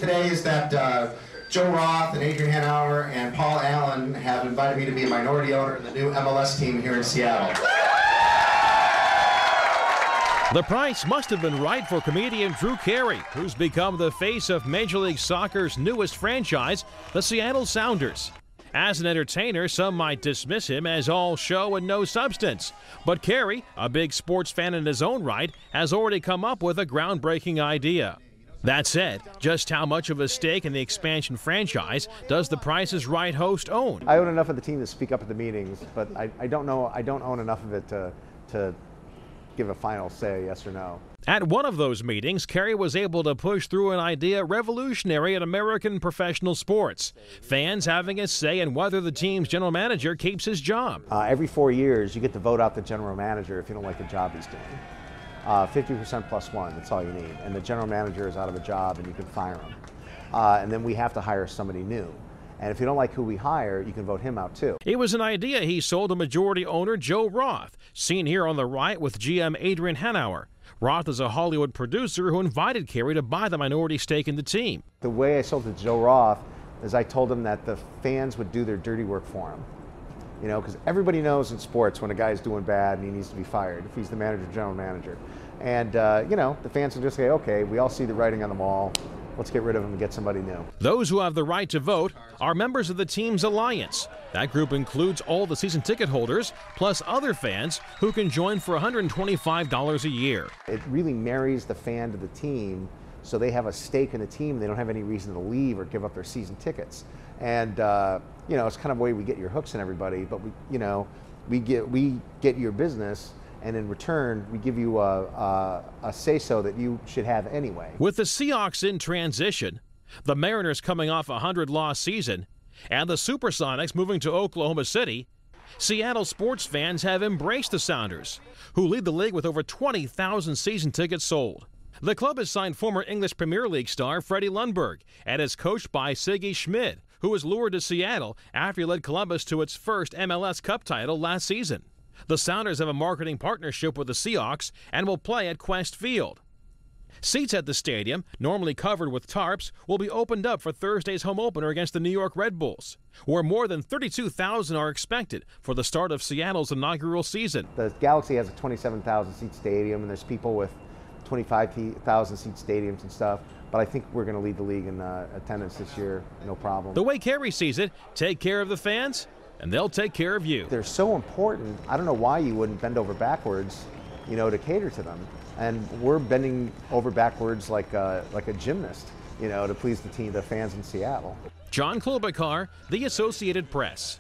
today is that Joe Roth and Adrian Hanauer and Paul Allen have invited me to be a minority owner in the new MLS team here in Seattle. The price must have been right for comedian Drew Carey, who's become the face of Major League Soccer's newest franchise, the Seattle Sounders. As an entertainer, some might dismiss him as all show and no substance. But Carey, a big sports fan in his own right, has already come up with a groundbreaking idea. That said, just how much of a stake in the expansion franchise does the Price is Right host own? I own enough of the team to speak up at the meetings, but I don't own enough of it to give a final say, yes or no. At one of those meetings, Carey was able to push through an idea revolutionary in American professional sports. Fans having a say in whether the team's general manager keeps his job. Every 4 years, you get to vote out the general manager if you don't like the job he's doing. 50% plus one, that's all you need. And the general manager is out of a job and you can fire him. And then we have to hire somebody new. And if you don't like who we hire, you can vote him out too. It was an idea he sold to majority owner Joe Roth, seen here on the right with GM Adrian Hanauer. Roth is a Hollywood producer who invited Carey to buy the minority stake in the team. The way I sold it to Joe Roth is I told him that the fans would do their dirty work for him. You know, because everybody knows in sports when a guy's doing bad and he needs to be fired, if he's the manager, general manager. And, you know, the fans will just say, okay, we all see the writing on the wall. Let's get rid of him and get somebody new. Those who have the right to vote are members of the team's alliance. That group includes all the season ticket holders, plus other fans who can join for $125 a year. It really marries the fan to the team, so they have a stake in the team. They don't have any reason to leave or give up their season tickets. And, you know, it's kind of the way we get your hooks in everybody, but we get your business. And in return, we give you a say-so that you should have anyway. With the Seahawks in transition, the Mariners coming off a 100-loss season, and the Supersonics moving to Oklahoma City, Seattle sports fans have embraced the Sounders, who lead the league with over 20,000 season tickets sold. The club has signed former English Premier League star Freddie Lundberg and is coached by Siggy Schmid, who was lured to Seattle after he led Columbus to its first MLS Cup title last season. The Sounders have a marketing partnership with the Seahawks and will play at Quest Field. Seats at the stadium, normally covered with tarps, will be opened up for Thursday's home opener against the New York Red Bulls, where more than 32,000 are expected for the start of Seattle's inaugural season. The Galaxy has a 27,000-seat stadium, and there's people with 25,000-seat stadiums and stuff, but I think we're going to lead the league in attendance this year, no problem. The way Carey sees it, take care of the fans, and they'll take care of you. They're so important. I don't know why you wouldn't bend over backwards, you know, to cater to them. And we're bending over backwards like a gymnast, you know, to please the fans in Seattle. John Klobuchar, The Associated Press.